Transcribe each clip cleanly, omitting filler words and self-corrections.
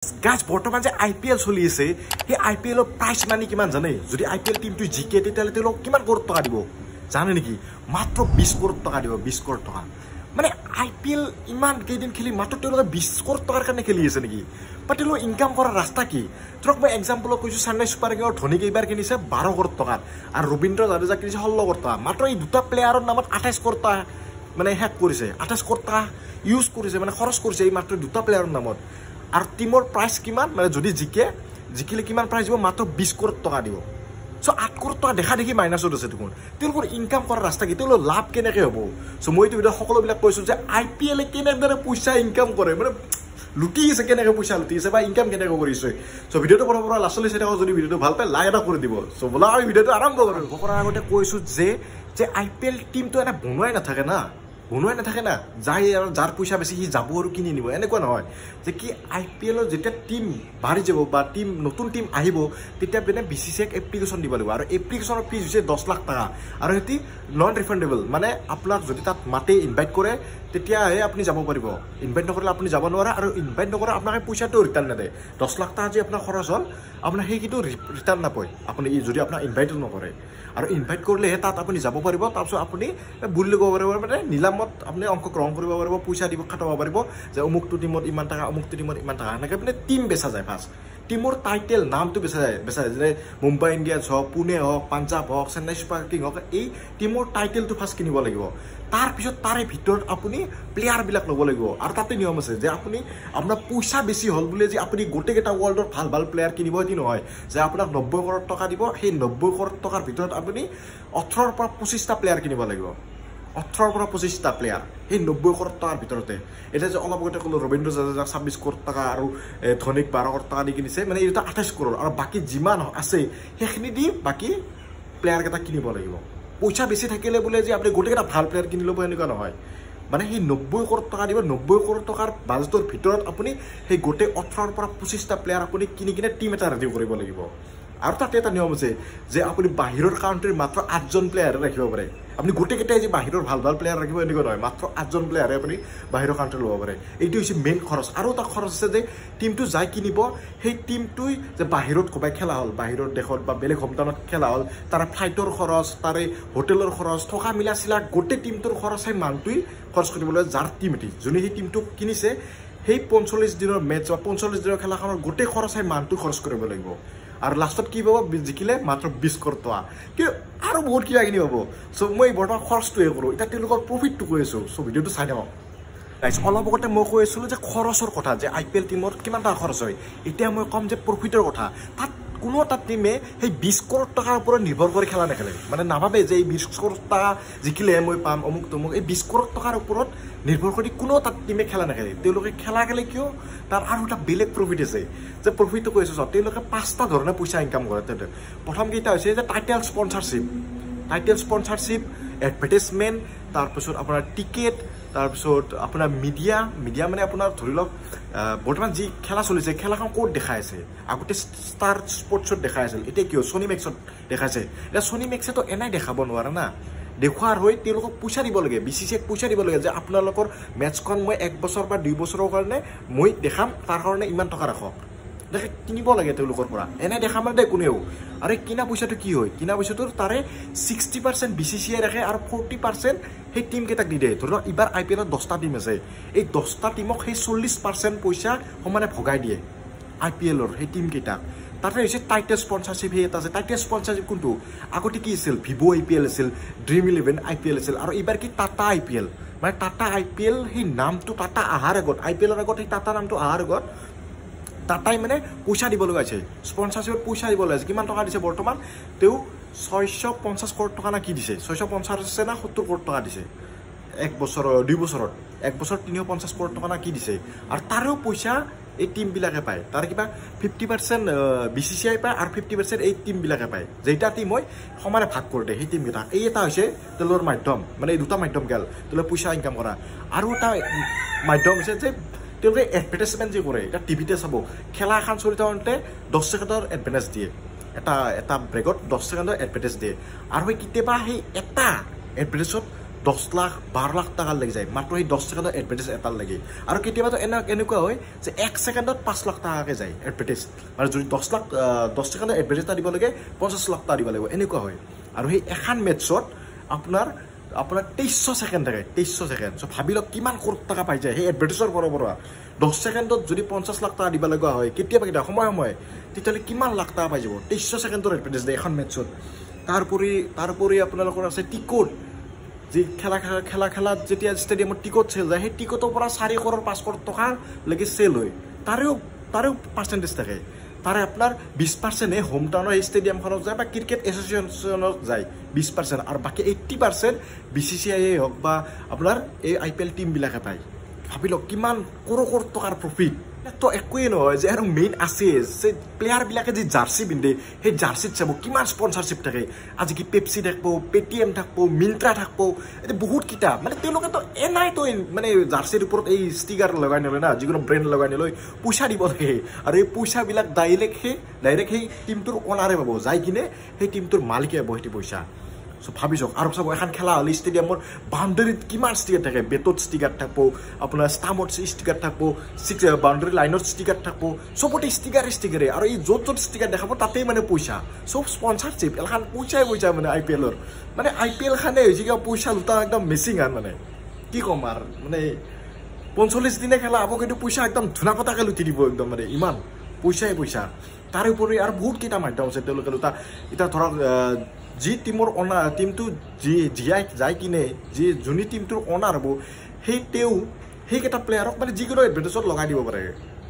guys বৰ্তমান যে IPL চলি আছে সেই IPLৰ প্ৰাইচ মানি কিমান জানে যদি IPL টিমটো জিকে তেতিয়াহ'লে তেওঁলোক কিমান কৰোৰ টকা দিব জানে নেকি মাত্ৰ 20 কৰোৰ টকা দিব 20 কৰোৰ টকা মানে IPL ইমান কেইদিন খেলি মাত্ৰ তেওঁলোকে 20 কৰোৰ টকাৰ কাৰণে খেলি আছে নেকি বা তেওঁলোক ইনকাম কৰাৰ ৰাস্তা কি ধৰক মই এক্সাম্পল কৈছো চেন্নাই ছুপাৰ কিংৰ ধোনী কেইবাৰ কিনিছে 12 কৰোৰ টকা আৰু ৰবীন্দ্ৰ জাদেজা কিনিছে 16 কৰোৰ টকা মাত্ৰ এই দুটা প্লেয়াৰৰ নামত 28 কৰোৰ টকা মানে হেক কৰিছে 28 কৰোৰ টকা ইউজ কৰিছে মানে খৰচ কৰিছে এই মাত্ৰ দুটা প্লেয়াৰৰ নামত আৰ টিমৰ প্ৰাইচ কিমান মানে যদি জিকিলে কিমান প্ৰাইচ দিব মাত্ৰ 20 কৰোৰ টকা দিব সো 8 কৰোৰ টকা দেখা দেখি মাইনাছত আছে দেখোন তেওঁলোকৰ ইনকাম কৰাৰ ৰাস্তা কি তেওঁলোকৰ লাভ কেনেকৈ হ'ব সো মইতো ভিডিঅ সকলোবিলাক কৈছো যে IPL কেনেদৰে পইচা ইনকাম কৰে মানে লুটি আছে কেনেকৈ পইচা লুটি আছে বা ইনকাম কেনেকৈ কৰিছে সো ভিডিঅটো পৰা লাষ্টলৈ চাই থাকক যদি ভিডিঅটো ভাল পায় লাইক এটা কৰি দিব সো বলা আমি ভিডিঅটো আৰম্ভ কৰো কৰাৰ আগতে কৈছো যে IPL টিমটো এটা বনোৱাই নাথাকে না বনোৱাই নাথাকে না যাৰ পইচা বেছি সি যাব আৰু কিনি নিব এনেকুৱা নহয় যে কি IPLৰ যেতিয়া টিম বাঢ়ি যাব বা টিম নতুন টিম আহিব তেতিয়া মানে BCCI এপ্লিকেশ্যন দিব লাগিব আৰু এপ্লিকেশ্যনৰ ফিজ হৈছে 10 লাখ টকা আৰু এটি নন ৰিফাণ্ডেবল মানে আপোনাক যদি তাত মাতে ইনভাইট কৰে তেতিয়াহে আপুনি যাব পাৰিব ইনভাইট নকৰিলে আপুনি যাব নোৱাৰে আৰু ইনভাইট নকৰে আপোনাক পইচাটো ৰিটাৰ্ণ নেদে 10 লাখ টকা যে আপোনাৰ খৰচ হ'ল আপোনাৰ সেইটো ৰিটাৰ্ণ নাপায় আপুনি যদি আপোনাক ইনভাইট নকৰে আৰু ইনভাইট কৰিলেহে তাত আপুনি যাব পাৰিব তাৰপিছত আপুনি বুলি ল'ব পাৰিব মানে নিলামত আপুনি অংশগ্ৰহণ কৰিব পাৰিব পইচা দিব খাটাব পাৰিব যে অমুকটো টিমত ইমান টকা অমুকটো টিমত ইমান টকা এনেকৈ মানে টিম বেচা যায় ফাৰ্ষ্ট টিমৰ টাইটেল নামটো বেচা যায় যেনে মুম্বাই ইণ্ডিয়ানছ হওক পুনে হওক পাঞ্জাব হওক চেন্নাই ছুপাৰ কিং হওক এই টিমৰ টাইটেলটো ফাৰ্ষ্ট কিনিব লাগিব তাৰপিছত তাৰে ভিতৰত আপুনি প্লেয়াৰবিলাক ল'ব লাগিব আৰু তাতে নিয়ম আছে যে আপুনি আপোনাৰ পইচা বেছি হ'ল বুলি যে আপুনি গোটেইকেইটা ৱৰ্ল্ডৰ ভাল প্লেয়াৰ কিনিব এটি নহয় যে আপোনাক 90 কৰোৰ টকা দিব সেই 90 কৰোৰ টকাৰ ভিতৰত আপুনি 18ৰ পৰা 25টা প্লেয়াৰ কিনিব লাগিব 18ৰ পৰা 25টা প্লেয়াৰ সেই 90 কৰোৰ টকাৰ ভিতৰতে এটা যে অলপ আগতে ক'লো ৰবীন্দ্ৰ জাদেজাক 26 কৰোৰ টকা আৰু ধোনীক 12 কৰোৰ টকা দি কিনিছে মানে এইটো 28 কৰোৰ আৰু বাকী যিমান আছে সেইখিনি দি বাকী প্লেয়াৰ কেইটা কিনিব লাগিব পইচা বেছি থাকিলে বোলে যে আপুনি গোটেইকেইটা ভাল প্লেয়াৰ কিনি ল'ব এনেকুৱা নহয় মানে সেই 90 কৰোৰ টকা দিব 90 কৰোৰ টকাৰ বাজেটৰ ভিতৰত আপুনি সেই গোটেই 18ৰ পৰা 25টা প্লেয়াৰ আপুনি কিনি কিনে টিম এটা ৰেডি কৰিব লাগিব আৰু তাতে এটা নিয়ম আছে যে আপুনি বাহিৰৰ কাউণ্ট্ৰিৰ মাত্ৰ 8জন প্লেয়াৰ ৰাখিব পাৰে আপুনি গোটেইকেইটাই যে বাহিৰৰ ভাল প্লেয়াৰ ৰাখিব এনেকুৱা নহয় মাত্ৰ 8জন প্লেয়াৰে আপুনি বাহিৰৰ কাউণ্ট্ৰি ল'ব পাৰে এইটো হৈছে মেইন খৰচ আৰু এটা খৰচ আছে যে টিমটো যাই কিনিব সেই টিমটোই যে বাহিৰত ক'বাই খেলা হ'ল বাহিৰৰ দেশত বা বেলেগ হোমটাউনত খেলা হ'ল তাৰ ফ্লাইটৰ খৰচ তাৰে হোটেলৰ খৰচ থকা মিলা চিলা গোটেই টিমটোৰ খৰচ সেই মানটোই খৰচ কৰিবলৈ যাৰ টিম এটি যোনে সেই টিমটোক কিনিছে সেই 45 দিনৰ মেটচ বা 45 দিনৰ খেলাখনৰ গোটেই খৰচ সেই মানটো খৰচ কৰিব লাগিব আৰু লাষ্টত কি পাব জিকিলে মাত্ৰ 20 কৰোৰ টকা কিন্তু আৰু বহুত কিবা কিনি পাব সো মই বৰ্তমান খৰচটোৱে কৰোঁ এতিয়া তেওঁলোকৰ প্ৰফিটটো কৈ আছোঁ সো ভিডিঅ'টো চাই থাকক গাইজ অলপ আগতে মই কৈ আছিলোঁ যে খৰচৰ কথা যে IPL টিমত কিমান টকা খৰচ হয় এতিয়া মই ক'ম যে প্ৰফিটৰ কথা তাত কোনো এটা টিমে সেই 20 কৰোৰ টকাৰ ওপৰত নিৰ্ভৰ কৰি খেলা নেখেলে মানে নাভাবে যে এই 20 কৰোৰ টকা জিকিলে মই পাম অমুক তমুক এই 20 কৰোৰ টকাৰ ওপৰত নিৰ্ভৰ কৰি কোনো এটা টিমে খেলা নেখেলে তেওঁলোকে খেলা খেলে কিয় তাৰ আৰু এটা বেলেগ প্ৰফিট আছে যে প্ৰফিটটো কৈ আছোঁ তেওঁলোকে 5টা ধৰণে পইচা ইনকাম কৰে প্ৰথম কেইটা হৈছে যে টাইটেল স্পনচাৰশ্বিপ এডভাৰটাইজমেণ্ট তাৰপিছত আপোনাৰ টিকেট তাৰপিছত আপোনাৰ মিডিয়া মানে আপোনাৰ ধৰি লওক বৰ্তমান যি খেলা চলিছে খেলাখন ক'ত দেখাই আছে আগতে ষ্টাৰ স্পৰ্টছত দেখাই আছিল এতিয়া কিয় ছনী মেক্সত দেখাইছে এতিয়া ছনী মেক্সেতো এনেই দেখাব নোৱাৰে না দেখুৱাৰ হৈ তেওঁলোকক পইচা দিব লাগে BCCI পইচা দিব লাগে যে আপোনালোকৰ মেটচখন মই 1 বছৰ বা 2 বছৰৰ কাৰণে মই দেখাম তাৰ কাৰণে ইমান টকা ৰাখক দেখে কিনিব লাগে তেওঁলোকৰ পৰা এনে দেখা মানে কোনেও আৰু কিনা পইচাটো কি হয় কিনা পইচাটো তাৰে 60% BCCI ৰাখে আৰু 40% সেই টিম কেইটাক দি দিয়ে ধৰি লওক এইবাৰ IPLত 10টা টিম আছে এই 10টা টিমক সেই 40% পইচা সমানে ভগাই দিয়ে IPLৰ সেই টিম কেইটাক তাতে হৈছে টাইটেল স্পনচাৰশ্বিপ সেই এটা আছে টাইটেল স্পনচাৰশ্বিপ কোনটো আগতে কি আছিল ভিভো IPL আছিল ড্ৰিম 11 IPL আছিল আৰু এইবাৰ কি টাটা IPL মানে টাটা IPL সেই নামটো টাটা অহাৰ আগত IPLৰ আগত সেই টাটা নামটো অহাৰ আগত টাটাই মানে পইচা দিব লগা আছে স্পনচাৰশ্বিপত পইচা দিব লগা আছে কিমান টকা দিছে বৰ্তমান তেওঁ 650 কৰোৰ টকা না কি দিছে 650 আছে না 70 কৰোৰ টকা দিছে 1 বছৰ 2 বছৰত 1 বছৰ 350 কৰোৰ টকা না কি দিছে আৰু তাৰো পইচা এই টিমবিলাকে পায় তাৰ কিবা 50% BCCI পায় আৰু 50% এই টিমবিলাকে পায় যেটা টিম হয় সমানে ভাগ কৰি দিয়ে সেই টিমকেইটা এই এটা হৈছে তেওঁলোকৰ মাধ্যম মানে এই দুটা মাধ্যম গেল তেওঁলোকে পইচা ইনকাম কৰা আৰু এটা মাধ্যম হৈছে যে তেওঁলোকে এডভাৰটাইজমেণ্ট যে কৰে এটা টিভিতে চাব খেলা এখন চলি থাকোঁতে 10 ছেকেণ্ডৰ এডভাৰটাইজ দিয়ে এটা ব্ৰেকত 10 ছেকেণ্ডৰ এডভাৰটাইজ দিয়ে আৰু কেতিয়াবা সেই এটা এডভাৰটাইজত 10 লাখ 12 লাখ টাকা লাগি যায় মাত্ৰ সেই 10 ছেকেণ্ডৰ এডভাৰটাইজ এটা লাগে আৰু কেতিয়াবা এনেকুৱা হয় যে 1 ছেকেণ্ডত 5 লাখ টাকাকে যায় এডভাৰটাইজ মানে যদি 10 ছেকেণ্ডৰ এডভাৰটাইজ এটা দিব লাগে 50 লাখ টাকা দিব লাগিব এনেকুৱা হয় আৰু সেই এখন মেটছত আপোনাৰ 2300 ছেকেণ্ড থাকে 2300 ছেকেণ্ড সো ভাবি লওক কিমান কোটি টাকা পাই যায় সেই এডভাৰটাইজৰ পৰা 10 ছেকেণ্ডত যদি 50 লাখ টাকা দিব লগা হয় কেতিয়াবা সময় তেতিয়ালে কিমান লাখ টাকা পাই যাব 2300 ছেকেণ্ডৰ এডভাৰটাইজ দিয়ে এখন মেটছত তাৰপৰে আপোনালোকৰ আছে টিকট যে খেলা যেতিয়া ষ্টেডিয়ামত টিকট চেল যায় সেই টিকটৰ পৰা 4 কৰোৰ 5 কৰোৰ টকা লাগি চেল হয় তাৰেও পাৰ্চেন্টেজ থাকে তাৰে আপোনাৰ 20% হোম টাউনৰ এই ষ্টেডিয়ামখনত যায় বা ক্ৰিকেট এছ'চিয়েশ্যনত যায় 20% আৰু বাকি 80% BCCI হওক বা আপোনাৰ এই IPL টিম বিলাকে পায় ভাবি লওক কিমান কৰোৰ টকাৰ প্ৰফিট তো একোৱেই নহয় যে আৰু মেইন আছে যে প্লেয়াৰ বিলাকে যে জাৰ্সি পিন্ধে সেই জাৰ্সিত চাব কিমান স্পন্সৰশ্বিপ থাকে আজি কি পেপসি থাকব পেটিএম থাকব মিন্ত্ৰা থাকব এটা বহুত কিটা মানে তেওঁলোকে তো এনাই তো মানে জাৰ্সিৰ ওপৰত এই ষ্টিকাৰ লগাই নলয় না যিকোনো ব্ৰেণ্ড লগাই নলয় পইচা দিব থাকে আৰু এই পইচা বিলাক ডাইৰেক্ট সেই টিমটোৰ অনাৰে পাব যাই কিনে সেই টিমটোৰ মালিকে পাব সেই পইচা সো ভাবি যাওক আৰু চাব এখন খেলা হলে ষ্টেডিয়ামৰ বাউণ্ডাৰীত কিমান ষ্টিকাৰ থাকে বেটত ষ্টিকাৰ থাকব আপোনাৰ ষ্টাম্পত ষ্টিকাৰ থাকব বাউণ্ডাৰী লাইনত ষ্টিকাৰ থাকব সবতে ষ্টিকাৰে আৰু এই য'ত ষ্টিকাৰ দেখাব তাতেই মানে পইচা সব স্পন্সৰশ্বিপ এখন পইচা মানে IPLৰ মানে IPL খানে হৈছে কিবা পইচা লুটা একদম মেচিং আন মানে কি ক'ম আৰু মানে 45 দিনে খেলা হ'ব কিন্তু পইচা একদম ধুনা পতাকে লুটি দিব একদম মানে ইমান পইচা তাৰ উপৰি আৰু বহুত কেইটা মাধ্যম আছে তেওঁলোকে লুটা এতিয়া ধৰক যি টিমৰ অনাৰ টিমটো জিয়াই যায় কিনে যি যোনি টিমটোৰ অনাৰ হ'ব সেইকেইটা প্লেয়াৰক মানে যিকোনো এডভাৰটাইজত লগাই দিব পাৰে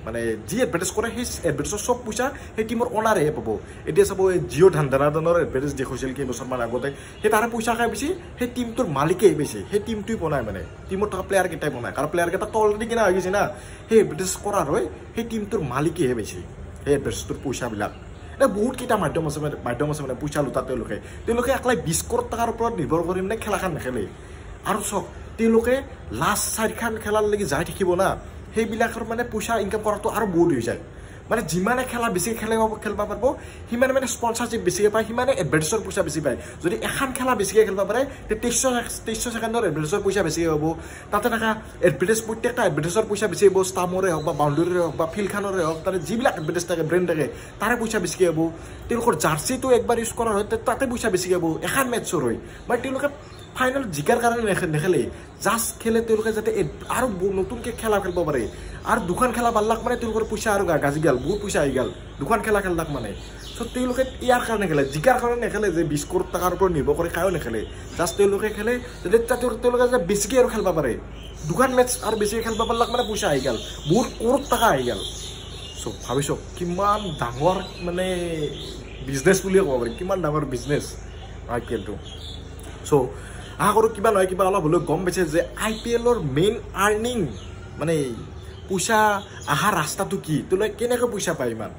মানে যি এডভাৰটাইজ কৰে সেই এডভাৰটাইজৰ চব পইচা সেই টিমৰ অনাৰেহে পাব এতিয়া চাব জিঅ' ধনাধনৰ এডভাৰটাইজ দেখুৱাইছিল কেইবছৰমান আগতে সেই তাৰে পইচা খাই বেছি সেই টিমটোৰ মালিকেই বেছি সেই টিমটোৱে বনায় মানে টিমত থকা প্লেয়াৰ কেইটাই বনায় কাৰণ প্লেয়াৰ কেইটা অলৰেডি কিনা হৈ গৈছে না সেই এডভাৰটাইজ কৰাৰ হয় সেই টিমটোৰ মালিকেহে বেছি সেই এডভাৰটাইজটোৰ পইচাবিলাক বহুত কেইটা মাধ্যম আছে মানে পইচা লুটা তেওঁলোকে একলাই 20 কৰোৰ টকাৰ ওপৰত নিৰ্ভৰ কৰি মানে খেলাখন নেখেলে আৰু চাওক তেওঁলোকে লাষ্ট 4খন খেলাৰ লাগি যাই থাকিব না সেইবিলাকৰ মানে পইচা ইনকাম কৰাটো আৰু বহুত হৈ যায় মানে যিমানে খেলা বেছি খেলিব পাৰিব সিমানে মানে স্পন্সৰশ্বিপ বেছিকৈ পায় সিমানে এডভাৰটাইজৰ পইচা বেছি পায় যদি এখন খেলা বেছিকৈ খেলিব পাৰে তে 2300 ছেকেণ্ডৰ এডভাৰটাইজৰ পইচা বেছি হ'ব তাতে থকা এডভাৰটাইজ প্ৰত্যেকটা এডভাৰটাইজৰ পইচা বেছি হ'ব ষ্টাম্পৰে হওক বা বাউণ্ডাৰীৰে হওক বা ফিল্ডখনৰে হওক তাতে যিবিলাক এডভাৰটাইজ থাকে ব্ৰেণ্ড থাকে তাৰে পইচা বেছিকৈ হ'ব তেওঁলোকৰ জাৰ্চিটো একবাৰ ইউজ কৰা হয় তাতে পইচা বেছিকৈ হ'ব এখন মেটছৰ হয় মানে তেওঁলোকে ফাইনেল জিকাৰ কাৰণে নেখেলে জাষ্ট খেলে তেওঁলোকে যাতে আৰু নতুনকৈ খেলা খেলিব পাৰে আৰু দুখন খেলা ভাল লাগ মানে তেওঁলোকৰ পইচা আৰু গাজি গেল বহুত পইচা আহি গেল দুখন খেলা খেলাক মানে চ' তেওঁলোকে ইয়াৰ কাৰণে খেলে জিকাৰ কাৰণে নেখেলে যে 20 কৰোৰ টকাৰ ওপৰত নিৰ্ভৰ কৰি কায়ো নেখেলে জাষ্ট তেওঁলোকে খেলে যাতে তেওঁলোকে যে বেছিকৈ আৰু খেলিব পাৰে দুখন মেটছ আৰু বেছিকৈ খেলিব পাৰিলাক মানে পইচা আহি গেল বহুত কৰোৰ টকা আহি গেল চ' ভাবিছোঁ কিমান ডাঙৰ মানে বিজনেছ বুলিয়ে ক'ব পাৰি কিমান ডাঙৰ বিজনেছ IPLটো চ' আশা কৰোঁ কিবা নহয় কিবা অলপ হ'লেও গম পাইছে যে IPLৰ মেইন আৰ্নিং মানে পইচা অহাৰ ৰাস্তাটো কি তেওঁলোকে কেনেকৈ পইচা পায় ইমান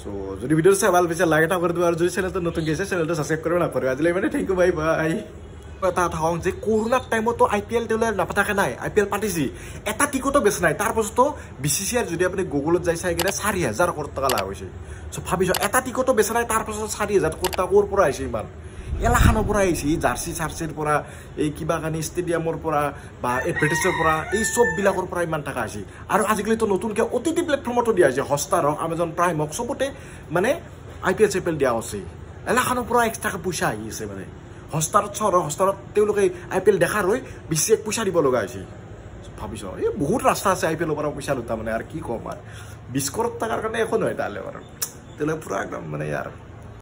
চ' যদি ভিডিঅ'টো চাই ভাল পাইছে লাইক এটা কৰি দিব আৰু যদি চেনেলটো নতুন গৈছে চেনেলটো ছাবস্ক্ৰাইব কৰিব নাপাহৰিব আজিলৈ মানে থেংক ইউ বাই এটা কথা কওঁ যে কৰোণাৰ টাইমতো IPL তেওঁলোকে নাপাতাকে নাই IPL পাতিছি এটা টিকটো বেছি নাই তাৰপাছতো BCCI যদি আপুনি গুগলত যাই চাই কিনে 4000 কৰোৰ টকা লাভ হৈছে চ' ভাবিছোঁ এটা টিকটো বেছি নাই তাৰপাছত 4000 কৰোৰ টকা ক'ৰ পৰা আহিছে ইমান এলাখানৰ পৰা আহিছে জাৰ্চিৰ পৰা এই কিবা কানি ষ্টেডিয়ামৰ পৰা বা এডভাৰটাইজৰ পৰা এই চববিলাকৰ পৰা ইমান টকা আহিছে আৰু আজিকালিতো নতুনকৈ OTT প্লেটফৰ্মতো দিয়া হৈছে হটষ্টাৰ হওক Amazon Prime হওক চবতে মানে IPL দিয়া হৈছে এলাখানৰ পৰা এক্সট্ৰাকৈ পইচা আহি আছে মানে হটষ্টাৰত তেওঁলোকে IPL দেখাৰ হৈ বেছি পইচা দিব লগা হৈছে ভাবিছোঁ এই বহুত ৰাস্তা আছে IPLৰ পৰা পইচা লুটা মানে আৰু কি ক'ম আৰু 20 কৰোৰ টকাৰ কাৰণে একো নহয় তালৈ বাৰু তেওঁলোকে পূৰা একদম মানে ইয়াৰ